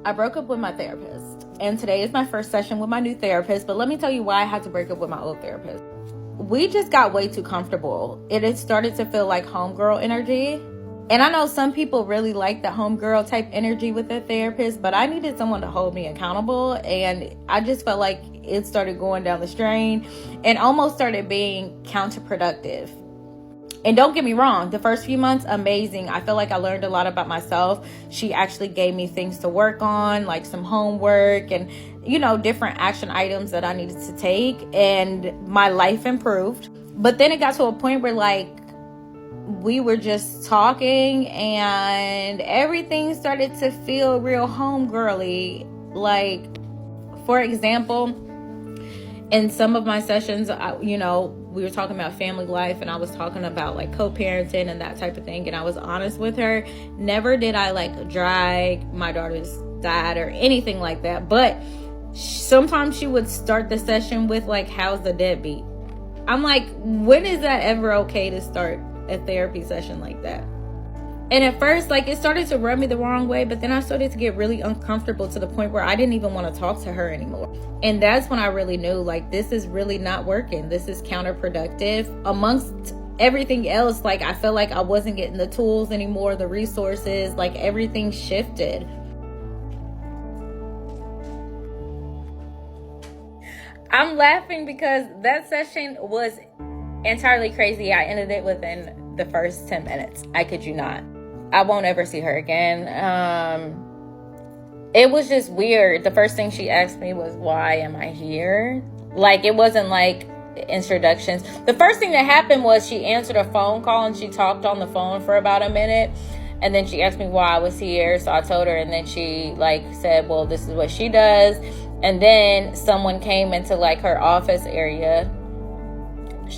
I broke up with my therapist, and today is my first session with my new therapist, but let me tell you why I had to break up with my old therapist. We just got way too comfortable. It had started to feel like homegirl energy. And I know some people really like the homegirl type energy with their therapist, but I needed someone to hold me accountable, and I just felt like it started going down the drain and almost started being counterproductive. And don't get me wrong, the first few months, amazing. I feel like I learned a lot about myself. She actually gave me things to work on, like some homework and, different action items that I needed to take. And my life improved. But then it got to a point where, we were just talking and everything started to feel real homegirly. For example, in some of my sessions, we were talking about family life, and I was talking about co-parenting and that type of thing. And I was honest with her. Never did I drag my daughter's dad or anything like that. But sometimes she would start the session with how's the deadbeat? I'm like, when is that ever okay to start a therapy session like that? And at first, it started to rub me the wrong way, but then I started to get really uncomfortable to the point where I didn't even want to talk to her anymore. And that's when I really knew, this is really not working. This is counterproductive. Amongst everything else, I felt like I wasn't getting the tools anymore, the resources, everything shifted. I'm laughing because that session was entirely crazy. I ended it within the first 10 minutes. I kid you not. I won't ever see her again. It was just weird. The first thing she asked me was, why am I here? It wasn't introductions. The first thing that happened was she answered a phone call and she talked on the phone for about a minute. And then she asked me why I was here. So I told her, and then she said, well, this is what she does. And then someone came into her office area.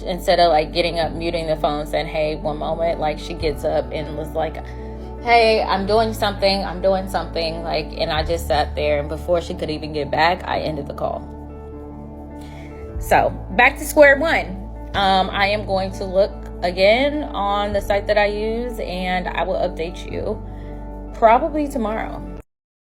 Instead of getting up, muting the phone, saying, hey, one moment, she gets up and was hey, I'm doing something. And I just sat there, and before she could even get back, I ended the call. So back to square one. I am going to look again on the site that I use, and I will update you probably tomorrow.